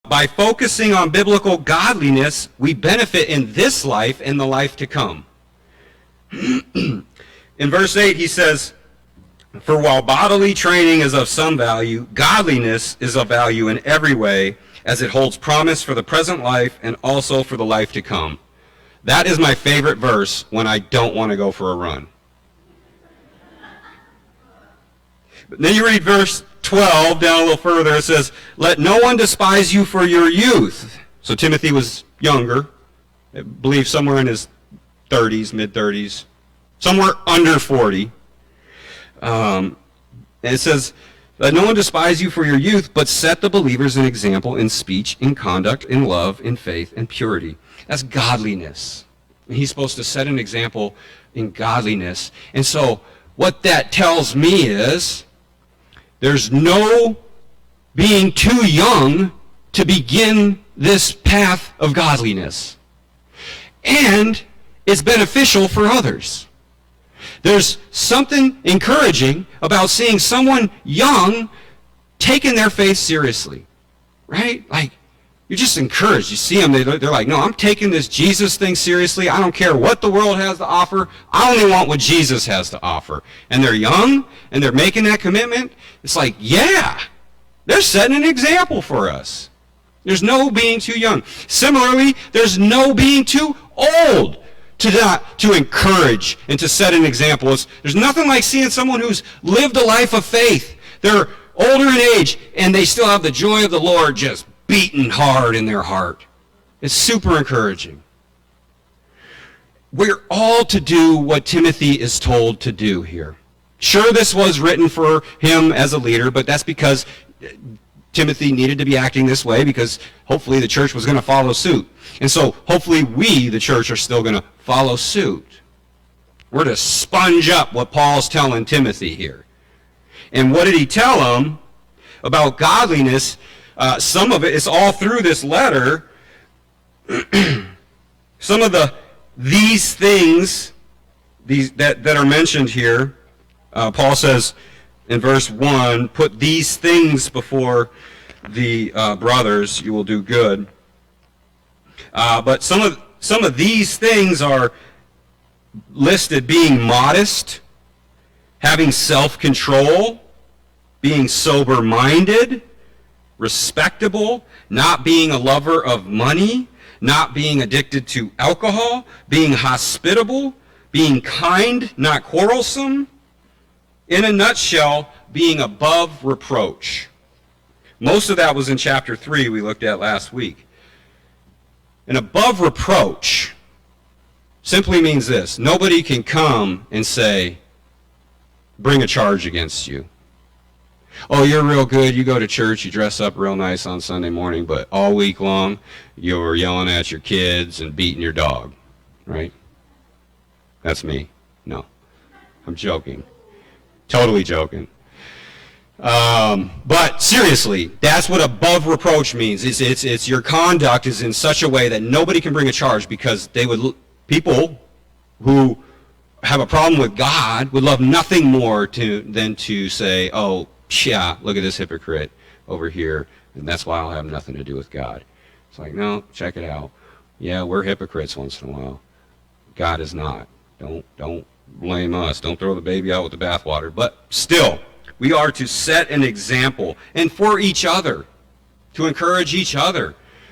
By focusing on biblical godliness, we benefit in this life and the life to come. In verse 8, he says, "For while bodily training is of some value, godliness is of value in every way, as it holds promise for the present life and also for the life to come." That is my favorite verse when I don't want to go for a run. But then you read verse 12, down a little further, it says, "Let no one despise you for your youth." So Timothy was younger, I believe somewhere in his 30s, mid-30s, somewhere under 40. And it says, "Let no one despise you for your youth, but set the believers an example in speech, in conduct, in love, in faith, and purity." That's godliness. And he's supposed to set an example in godliness. And so what that tells me is there's no being too young to begin this path of godliness. And it's beneficial for others. There's something encouraging about seeing someone young taking their faith seriously, right? Like, you're just encouraged. You see them, they're like, no, I'm taking this Jesus thing seriously. I don't care what the world has to offer. I only want what Jesus has to offer. And they're young, and they're making that commitment. It's like, yeah, they're setting an example for us. There's no being too young. Similarly, there's no being too old to encourage and to set an example. There's nothing like seeing someone who's lived a life of faith. They're older in age, and they still have the joy of the Lord just beating hard in their heart. It's super encouraging. We're all to do what Timothy is told to do here. Sure, this was written for him as a leader, but that's because Timothy needed to be acting this way, because hopefully the church was going to follow suit. And so hopefully we, the church, are still going to follow suit. We're to sponge up what Paul's telling Timothy here. And what did he tell him about godliness? Some of it is all through this letter. Some of these things that are mentioned here, Paul says in verse 1, "Put these things before the brothers, you will do good." But some of these things are listed: being modest, having self-control, being sober-minded, respectable, not being a lover of money, not being addicted to alcohol, being hospitable, being kind, not quarrelsome. In a nutshell, being above reproach. Most of that was in chapter 3 we looked at last week. And above reproach simply means this: nobody can come and say, bring a charge against you. Oh, you're real good, you go to church, you dress up real nice on Sunday morning, but all week long you're yelling at your kids and beating your dog, right? That's me. No, I'm joking. Totally joking. But seriously, that's what above reproach means. It's your conduct is in such a way that nobody can bring a charge, because people who have a problem with God would love nothing more than to say, oh, yeah, look at this hypocrite over here, and that's why I'll have nothing to do with God. It's like, no, check it out. Yeah, we're hypocrites once in a while. God is not. Don't blame us. Don't throw the baby out with the bathwater. But still, we are to set an example, and for each other, to encourage each other,